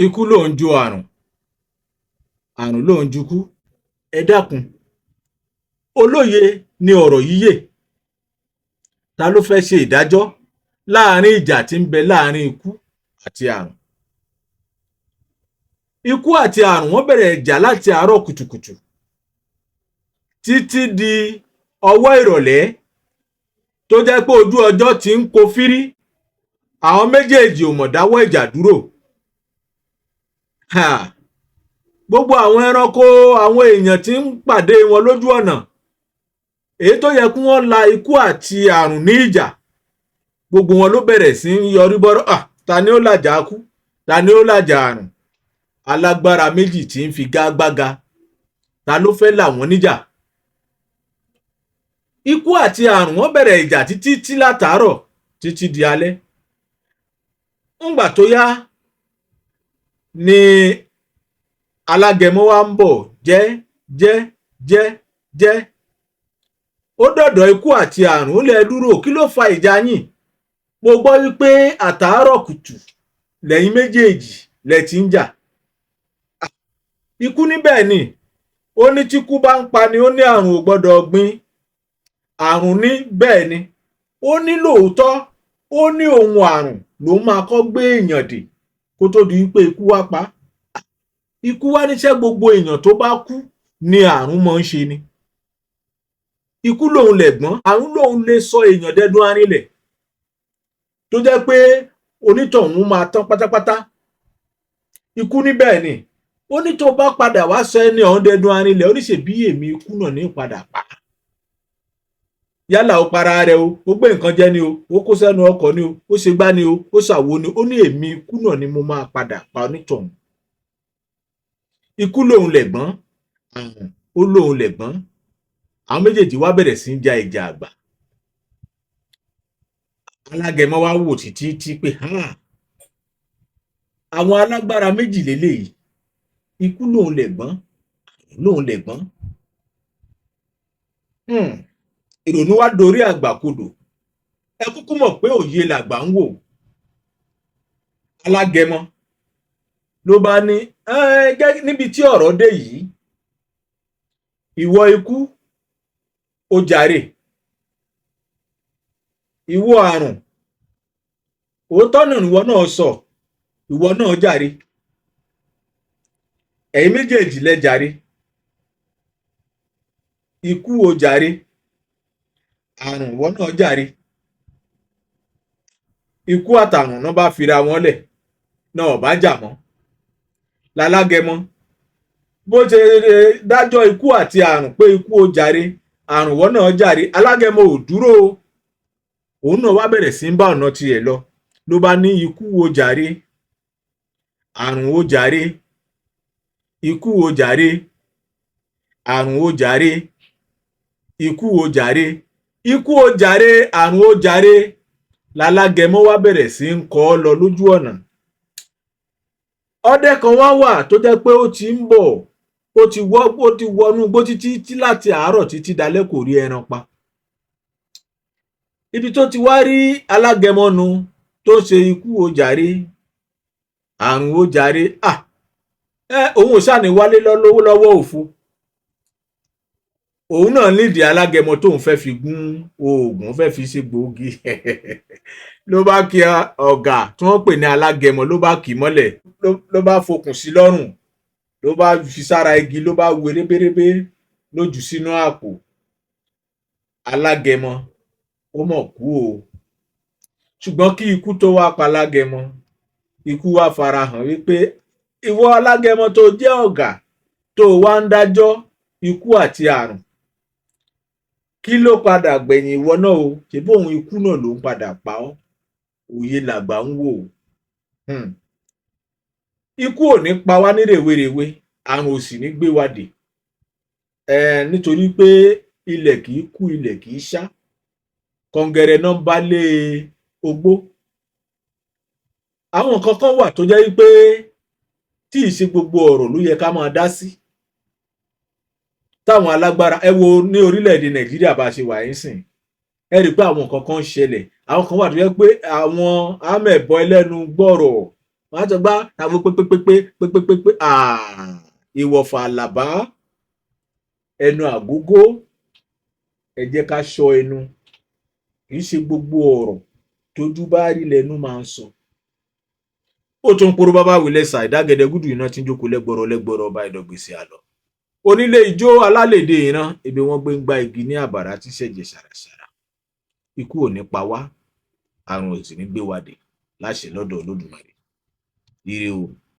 Ikú ló ń ju àrùn, àrùn ló ń jukú. Ẹ dákun, olóye ni ọ̀rọ̀ yìí yé. Ta ló fẹ́ ṣe ìdájọ́ láàrin ìjà tí ń bẹ láàrin ikú àti àrùn? Ikú àti àrùn wọ́n bẹ̀rẹ̀ ìjà láti àárọ̀ kùtùkùtù títí di ọwọ́ ìrọ̀lẹ́ tó jẹ́ pé ojú ọjọ́ ti ń ko fírí. Àwọn méjèèjì ò mọ̀ dáwọ́ ìjà dúró. Gbogbo àwọn ẹranko, àwọn èèyàn tí ń pàdé wọn lójú ọ̀nà, èyí tó yẹ kí wọ́n la ikú àti àrùn ní ìjà, gbogbo wọn ló bẹ̀rẹ̀ sí ń yọrí bọ́rọ̀. Ta ni ó làjà kú? Ta ni ó làjà àrùn? Alágbára méjì tí ń figagbága, ta ló fẹ́ là wọ́n níjà? Ikú àti àrùn wọ́n bẹ̀rẹ̀ ìjà títí látàárọ̀ títí di alẹ́. Ńgbà tó yá ni alágẹmọ wa ń bọ̀ jẹ́. Ó dọ̀dọ̀ ikú àti àrùn, ó lẹ dúró, kí ló fa ìjà yín? Mo gbọ́ wípé àtàárọ̀ kùtù lẹ́yìn méjèèjì lẹ ti ń jà. Ikú ní bẹ́ẹ̀ ni, ó ní tíkú bá ń pa ni ó ní àrùn ò gbọ́dọ̀ gbin. Àrùn ní bẹ́ẹ̀ ni, ó ní lóòótọ́, ó ní ohun àrùn ló máa kọ́ gbé èèyàn dè kó tó di wípé ikú wá pa. Ikú wá níṣẹ́ gbogbo èèyàn tó bá kú ni àrùn máa ń ṣe ni. Ikú lòun lẹ̀gbọ́n, àrùn lòun lè sọ èèyàn dẹdun arinlẹ̀ tó jẹ́ pé onítọ̀hún máa tán pátápátá. Ikú ní bẹ́ẹ̀ ni, ó ní tó bá padà wá sọ ẹni ọ̀hún dẹdun arinlẹ̀, ó ní ṣèbí èmi ikú náà ní padà pa. Yálà ó para rẹ̀ o, ó gbé nǹkan jẹ ni o, ó kó sẹ́nu ọkọ̀ ni o, ó ṣe gbá ni o, ó ṣàwo ni, ó ní èmi ikú náà ni mo máa padà pa onítọ̀hún. Ikú lòun lẹ̀gbọ́n, àrùn ó lòun lẹ̀gbọ́n. Àwọn méjèèjì wá bẹ̀rẹ̀ sí ń ja ìjà àgbà. Alágẹmọ wá wò títí pé àwọn alágbára méjì lélẹ́yìí, ikú lòun lẹ̀gbọ́n, àrùn lòun lẹ̀gbọ́n. Ìrònú wá dorí àgbà kodò. Ẹ kúkú mọ̀ pé òye làgbà ń wò. Alágẹmọ ló bá ní níbi tí ọ̀rọ̀ dé yìí, ìwọ ikú ó jàre, ìwọ àrùn òótọ́ náà ìwọ náà sọ, ìwọ náà jàre, ẹ̀yin méjèèjì lẹ jàre. Ikú ó jàre, àrùn ìwọ náà jàre. Ikú àtàrùn náà bá fira wọn lẹ̀, náà bá jà mọ́. Lálágẹmọ bó ṣe dájọ́ ikú àti àrùn pé ikú ó jàre, àrùn ìwọ náà jàre, alágẹmọ ò dúró. Òun náà wá bẹ̀rẹ̀ sí ń bá ọ̀nà tiẹ̀ lọ, ló bá ní ikú ó jàre, àrùn ó jàre, ikú ó jàre, àrùn ó jàre, ikú ó jàre, ikú ó jàre, àrùn ó jàre. Lálágẹmọ wá bẹ̀rẹ̀ sí ń kọ́ lọ lójú ọ̀nà. Ọdẹ kan wá wà tó jẹ́ pé ó ti ń bọ̀, ó ti wọnú igbó títí láti àárọ̀ títí dalẹ́ kò rí ẹran pa. Ibi tó ti wá rí alágẹmọ nu tó ṣe ikú ó jàre, àrùn ó jàre. Òun ò ṣàní wálé lọ́wọ́ òfo. Òun náà nídìí alágẹmọ tóun fẹ́ fi gún oògùn, fẹ́ fi ṣe gbòógì. Ló bá kí ọ̀gá tí wọ́n pè ní alágẹmọ, ló bá kì í mọ́lẹ̀, ló bá fokùn sí lọ́rùn, ló bá fi sára igi, ló bá wé rébérébé lójú sínú àpò. Alágẹmọ ó mọ̀ kú o. Ṣùgbọ́n kí ikú tó wá pa alágẹmọ, ikú wá farahàn wípé ìwọ alágẹmọ tó jẹ́ ọ̀gá tó wá ń dájọ́ ikú àti àrùn, kí ló padà gbẹ̀yìn ìwọ náà o? Ṣèbí òun ikú náà ló ń padà pa ọ́. Òye làgbà ń wò. Ikú ò ní pa wá ní rèwerèwe, àrùn ò sì ní gbé wa dè. Nítorí pé ilẹ̀ kì í kú, ilẹ̀ kì í ṣá. Kọ̀ǹgẹ̀rẹ̀ náà ń bá lé ogbó. Àwọn nǹkan kan wà tó jẹ́ wípé tí ì ṣe gbogbo ọ̀rọ̀ ló yẹ ká máa dá sí. Táwọn alágbára, ẹ wo ní orílẹ̀-èdè Nàìjíríà bá ṣe wà nísìn, ẹ rí i pé àwọn nǹkan kan ń ṣẹlẹ̀. Àwọn kan wà tó jẹ́ pé àwọn àmẹ̀bọ ẹlẹ́nu gbọ́rọ̀ wọ́n á sọ gbá tàbí pépépépépépépépé ìwọ̀fà àlàbá ẹnu àgógó. Ẹ jẹ́ ká ṣọ́ ẹnu, kì í ṣe gbogbo ọ̀rọ̀ tójú bá rí lẹ́nu máa ń sọ. Ó tún poró bàbá wílẹ̀ ṣà ìdágẹ̀dẹ̀ gúdù iná tí ń jókòó lẹ́gbọ̀rọ̀ ọba ìdọ̀gbèsè àlọ́. Onílé ijó alálèdè ìran ibi wọ́n gbé ń gbá igi ní àbàrá tí ṣẹ̀jẹ̀ ṣàràṣàrà. Ikú ò ní pa wá, àrùn ò sì ní gbé wa dé láṣẹ lọ́dọ̀ Olódùmarè. Ire o.